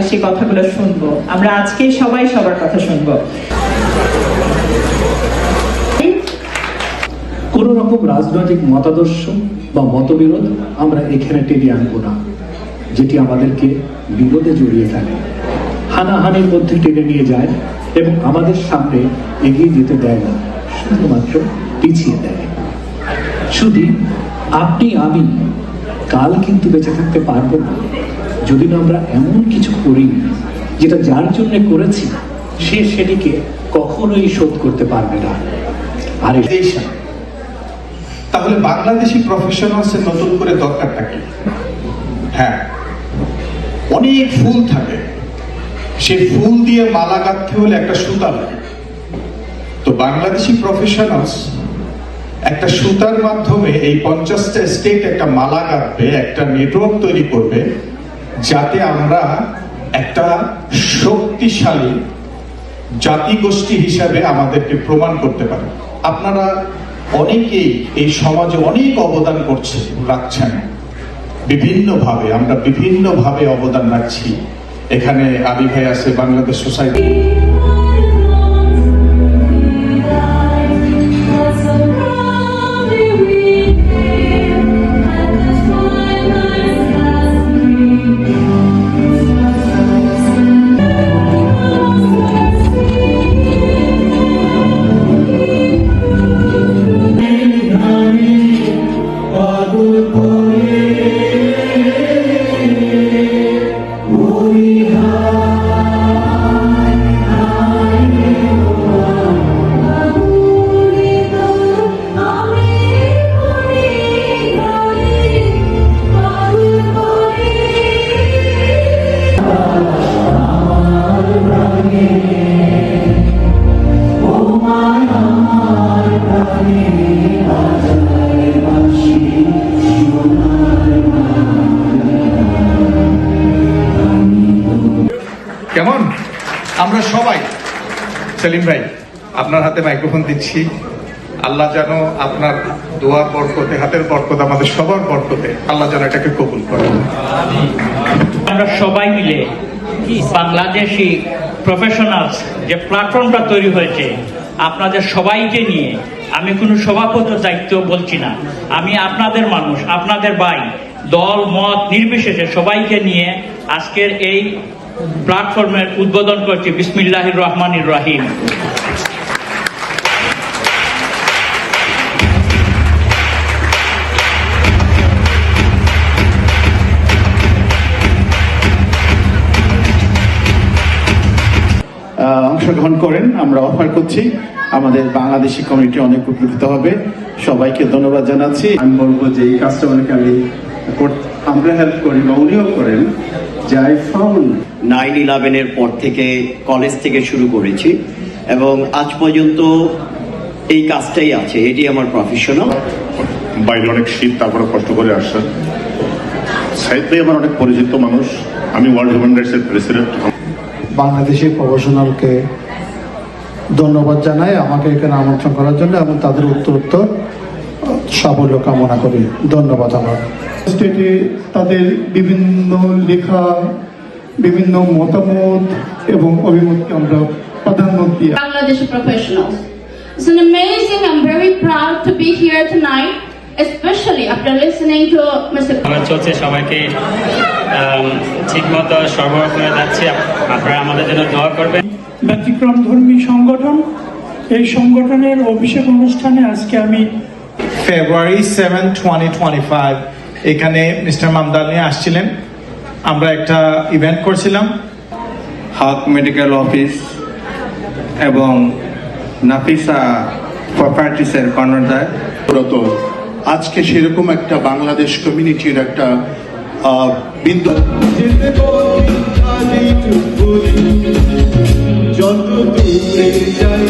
সেই কথাগুলো শুনবো। আমরা আজকেই সবাই সবার কথা শুনবো। কোন রকম রাজনৈতিক মতাদর্শ বা মতবিরোধ আমরা এখানে টেনে আনবো না, যেটি আমাদেরকে বিরোধে জড়িয়ে ফেলে, হানাহানির মধ্যে টেনে নিয়ে যায় এবং আমাদের সামনে এগিয়ে যেতে দেয় না, শুধুমাত্র পিছিয়ে দেয়। শুধু আপনি আমি কাল কিন্তু বেঁচে থাকতে পারবো না যদি না আমরা এমন কিছু করি যেটা যার জন্য করেছি সে সেটিকে কখনোই শোধ করতে পারবে না। আর তাহলে বাংলাদেশি প্রফেশনালসের নতুন করে দরকারটা কি? হ্যাঁ, অনেক ফুল থাকে, সেই ফুল দিয়ে মালা গাঁথতে হলে একটা সুতা লাগে। তো বাংলাদেশি প্রফেশনালস একটা সুতার মাধ্যমে এই 50টা স্টেট একটা মালা গাঁথবে, একটা নেটওয়ার্ক তৈরি করবে, যাতে আমরা একটা শক্তিশালী জাতিগোষ্ঠী হিসাবে আমাদেরকে প্রমাণ করতে পারি। আপনারা অনেকেই এই সমাজে অনেক অবদান রাখছেন বিভিন্নভাবে, আমরা বিভিন্নভাবে অবদান রাখছি। এখানে আবি ভাই আছে, বাংলাদেশ সোসাইটি। কেমন আমরা সবাই, সেলিম ভাই আপনার হাতে মাইক্রোফোন দিচ্ছি। আল্লাহ যেন আপনার দোয়ার বরকতে, হাতের বরকতে, আমাদের সবার বরকতে আল্লাহ যেন এটাকে কবুল করেন। আমরা সবাই মিলে বাংলাদেশি প্রফেশনালস যে প্ল্যাটফর্মটা তৈরি হয়েছে, আপনাদের সবাইকে নিয়ে, আমি কোনো সভাপতির দায়িত্ব বলছি না, আমি আপনাদের মানুষ, আপনাদের ভাই, দল মত নির্বিশেষে সবাইকে নিয়ে আজকের এই প্ল্যাটফর্মের উদ্বোধন করছি। বিসমিল্লাহির রহমানির রহিম। অংশগ্রহণ করেন, আমরা অফার করছি, আমাদের বাংলাদেশি কমিউনিটি অনেক উপকৃত হবে। সবাইকে ধন্যবাদ জানাচ্ছি। আমি বলবো যে এই কাজটা অনেক আমরা হেল্প করি বা উনিও করেন। যে আই ফাউন্ড 9/11-এর পর থেকে কলেজ থেকে শুরু করেছি এবং আজ পর্যন্ত এই কাজটাই আছে, এটি আমার প্রফেশনাল। বাইরে অনেক শীত, তারপরে কষ্ট করে আসছেন। সাইদ ভাই আমার অনেক পরিচিত মানুষ, আমি ওয়ার্ল্ড হিউম্যান রাইটসের প্রেসিডেন্ট। বাংলাদেশি প্রফেশনালকে ধন্যবাদ জানাই আমাকে এখানে আমন্ত্রণ করার জন্য এবং তাদের উত্তরোত্তর সাফল্য কামনা করি। ধন্যবাদ। আমার স্টেটে তাদের বিভিন্ন লেখা, বিভিন্ন মতামত এবং অভিমতকে আমরা প্রাধান্য দিই। Bangladeshi professionals. It's an amazing, I'm very proud to be here tonight, especially after listening to Mr. চলছে, সবাইকে ঠিকমতো সরবরাহ করে যাচ্ছে, আপনারা আমাদের জন্য দোয়া করবেন। ব্যতিক্রম ধর্মী সংগঠন, এই সংগঠনের অভিষেক অনুষ্ঠানে আজকে আমি ফেব্রুয়ারি 7, 2025 এখানে মিস্টার মামদার নিয়ে আসছিলেন। আমরা একটা ইভেন্ট করছিলাম, হক মেডিকেল অফিস এবং নাফিসা প্রপার্টিসের কর্ণধার। আজকে সেরকম একটা বাংলাদেশ কমিউনিটির একটা বিন্দু যত দূরে যাই